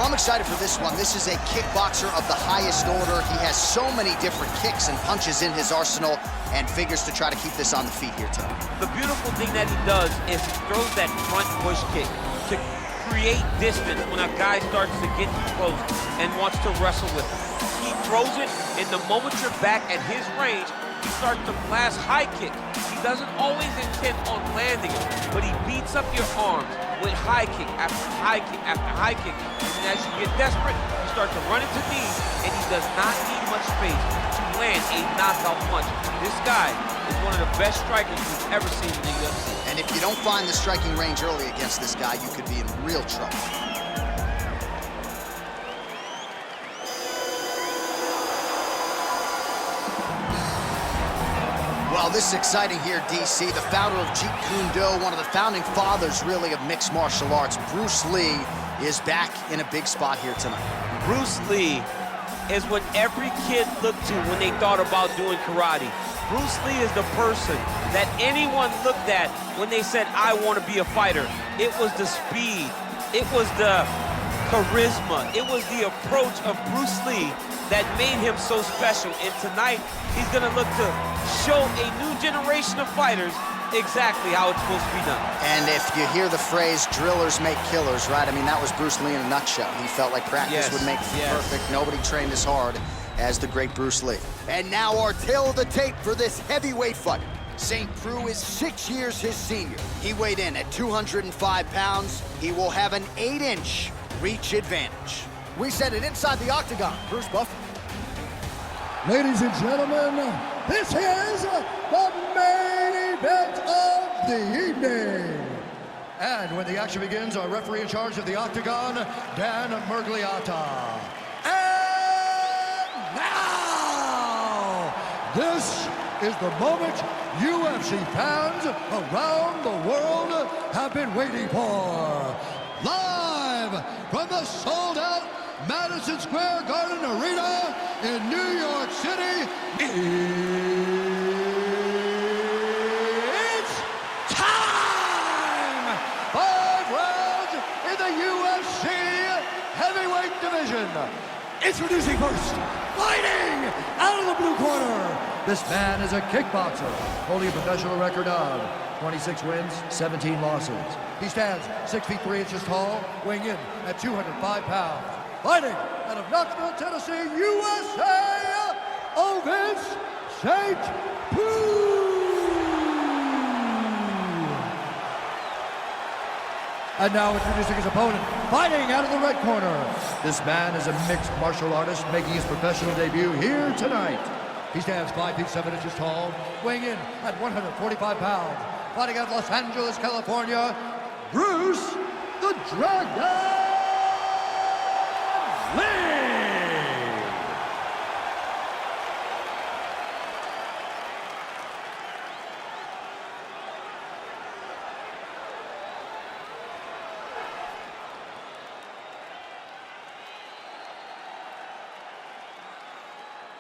I'm excited for this one. This is a kickboxer of the highest order. He has so many different kicks and punches in his arsenal and figures to try to keep this on the feet here tonight. The beautiful thing that he does is he throws that front push kick to create distance when a guy starts to get too close and wants to wrestle with him. He throws it, and the moment you're back at his range, he starts to blast high kick. He doesn't always intend on landing it, but he beats up your arms with high kick after high kick after high kick. And as you get desperate, you start to run into knees, and he does not need much space to land a knockout punch. This guy is one of the best strikers we've ever seen in the UFC. And if you don't find the striking range early against this guy, you could be in real trouble. Well, this is exciting here, DC. The founder of Jeet Kune Do, one of the founding fathers, really, of mixed martial arts, Bruce Lee, is back in a big spot here tonight. Bruce Lee is what every kid looked to when they thought about doing karate. Bruce Lee is the person that anyone looked at when they said, I want to be a fighter. It was the speed, it was the charisma, it was the approach of Bruce Lee that made him so special. And tonight, he's gonna look to show a new generation of fighters exactly how it's supposed to be done. And if you hear the phrase, drillers make killers, right? I mean, that was Bruce Lee in a nutshell. He felt like practice would make perfect. Nobody trained as hard as the great Bruce Lee. And now our tale of the tape for this heavyweight fight. St. Preux is 6 years his senior. He weighed in at 205 pounds. He will have an 8-inch reach advantage. We send it inside the octagon. Bruce Buff. Ladies and gentlemen, this is the main event of the evening. And when the action begins, our referee in charge of the octagon, Dan Mergliata. And now, this is the moment UFC fans around the world have been waiting for. Live from the sold-out Madison Square Garden Arena in New York City, it's time! 5 rounds in the UFC heavyweight division. Introducing first, fighting out of the blue corner. This man is a kickboxer, holding a professional record of 26 wins, 17 losses. He stands 6 feet 3 inches tall, weighing in at 205 pounds. Fighting out of Knoxville, Tennessee, USA, Ovince St. Preux. And now introducing his opponent, fighting out of the red corner. This man is a mixed martial artist making his professional debut here tonight. He stands 5 feet 7 inches tall, weighing in at 145 pounds. Fighting out of Los Angeles, California, Bruce the Dragon Lee!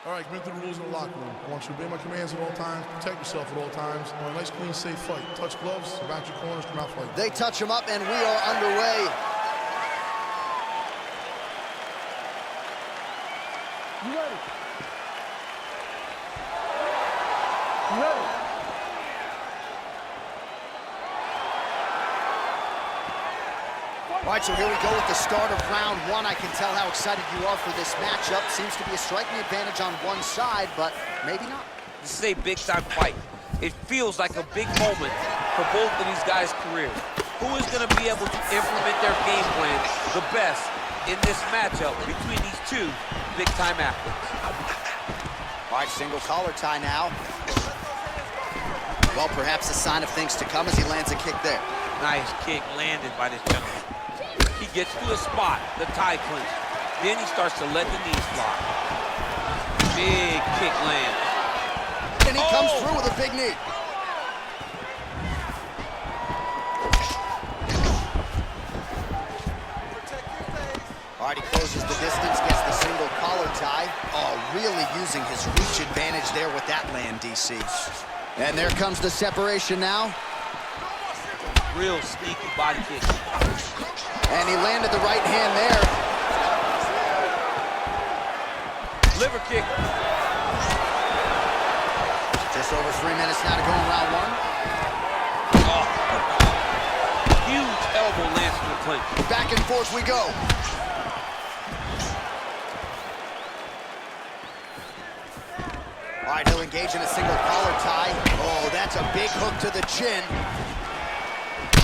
All right, commit to the rules in the locker room. I want you to obey my commands at all times, protect yourself at all times. I want a nice, clean, safe fight. Touch gloves, back your corners, come out fight. They touch him up, and we are underway. You ready? You ready? All right, so here we go with the start of round 1. I can tell how excited you are for this matchup. Seems to be a striking advantage on one side, but maybe not. This is a big-time fight. It feels like a big moment for both of these guys' careers. Who is going to be able to implement their game plan the best in this matchup between these two big-time athletes? All right, single collar tie now. Well, perhaps a sign of things to come as he lands a kick there. Nice kick landed by this gentleman. He gets to a spot, the tie clinch. Then he starts to let the knees fly. Big kick lands. And he comes through with a big knee. All right, he closes the distance, gets the single collar tie. Oh, really using his reach advantage there with that land, DC. And there comes the separation now. Real sneaky body kick. And he landed the right hand there. Liver kick. Just over 3 minutes now to go in round one. Oh. Huge elbow lands in the clinch. Back and forth we go. All right, he'll engage in a single collar tie. Oh, that's a big hook to the chin.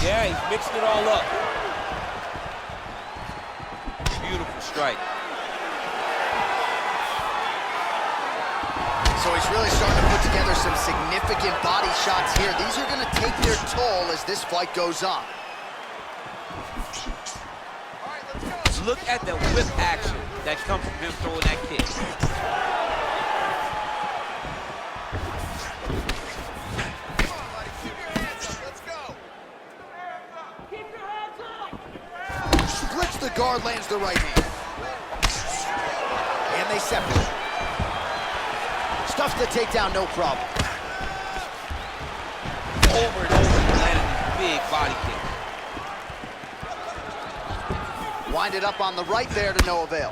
Yeah, he's mixing it all up. Beautiful strike. So he's really starting to put together some significant body shots here. These are going to take their toll as this fight goes on. Look at the whip action that comes from him throwing that kick. Splits the guard, lands the right hand. And they separate. Stuffs the takedown, no problem. Over and over, landing these big body kicks. Winded up on the right there to no avail.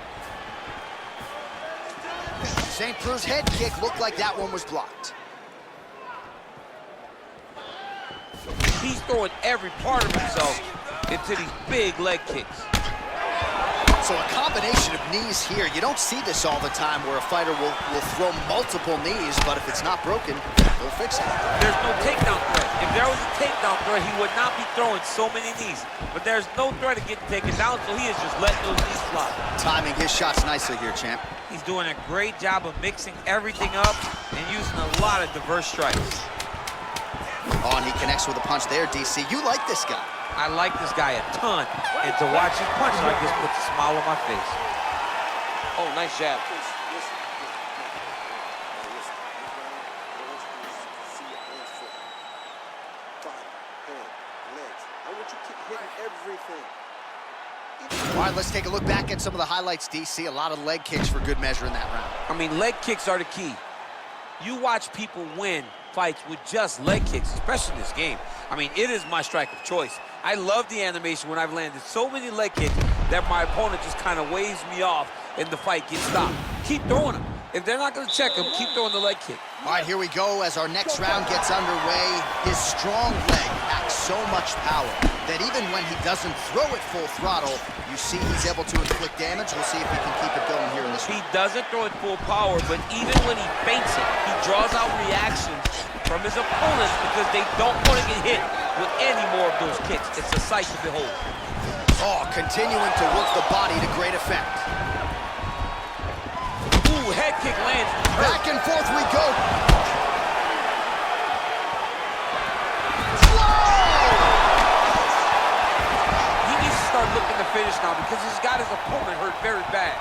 St. Preux's head kick looked like that one was blocked. He's throwing every part of himself into these big leg kicks. So a combination of knees here. You don't see this all the time where a fighter will throw multiple knees, but if it's not broken, they'll fix it. There's no takedown threat. If there was a takedown threat, he would not be throwing so many knees. But there's no threat of getting taken down, so he is just letting those knees fly. Timing his shots nicely here, champ. He's doing a great job of mixing everything up and using a lot of diverse strikes. Oh, and he connects with a punch there, DC. You like this guy. I like this guy a ton, and to watch his punch, I just puts a smile on my face. Oh, nice jab. All right, let's take a look back at some of the highlights, DC. A lot of leg kicks for good measure in that round. I mean, leg kicks are the key. You watch people win fights with just leg kicks, especially in this game. I mean, it is my strike of choice. I love the animation when I've landed so many leg kicks that my opponent just kind of waves me off and the fight gets stopped. Keep throwing them. If they're not going to check him, keep throwing the leg kick. All right, here we go as our next round gets underway. His strong leg packs so much power that even when he doesn't throw it full throttle, you see he's able to inflict damage. We'll see if he can keep it going here in this round. He doesn't throw it full power, but even when he feints it, he draws out reactions from his opponents because they don't want to get hit with any more of those kicks. It's a sight to behold. Oh, continuing to work the body to great effect. Ooh, head kick lands. Back and forth we go. He needs to start looking to finish now because he's got his opponent hurt very bad.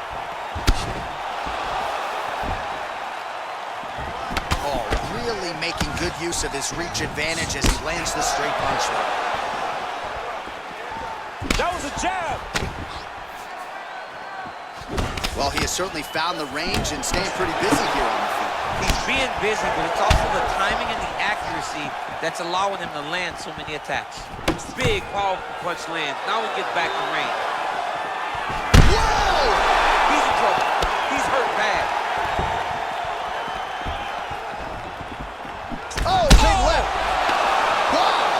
Oh, really making good use of his reach advantage as he lands the straight punch. That was a jab. Well, he has certainly found the range and staying pretty busy here on the feet. He's being busy, but it's also the timing and the accuracy that's allowing him to land so many attacks. Big, powerful punch lands. Now he gets back to range. Whoa! He's in trouble. He's hurt bad. Oh, big left. Wow.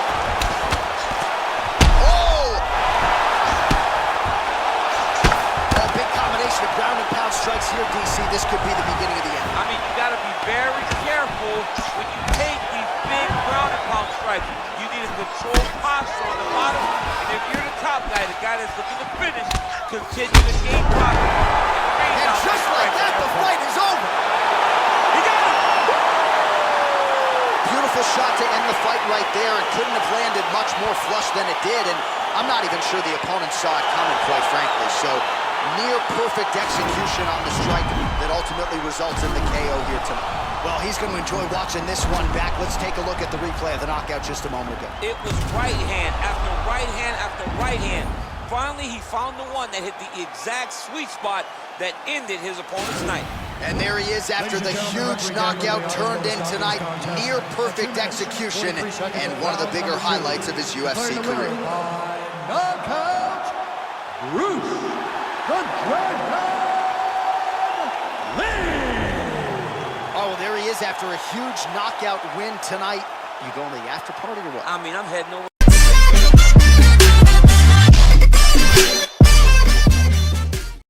Oh! A big combination of ground and pound strikes here, DC. This could be the beginning of the end. I mean, you got to be very careful when you take these big ground and pound strikes. You need a controlled posture on the bottom, and if you're the top guy, the guy that's looking to finish, continue to gain power. And just like that, the fight is over. He got it! Beautiful shot to end the fight right there. It couldn't have landed much more flush than it did, and I'm not even sure the opponent saw it coming, quite frankly. So near perfect execution on the strike that ultimately results in the KO here tonight. Well, he's going to enjoy watching this one back. Let's take a look at the replay of the knockout just a moment ago. It was right hand after right hand after right hand. Finally, he found the one that hit the exact sweet spot that ended his opponent's night. And there he is after the huge knockout turned in tonight. Near perfect execution and one of the bigger highlights of his UFC career. Knockout, Preux, the Dragon Oh, there he is after a huge knockout win tonight. You going to the after party or what? I mean, I'm heading over.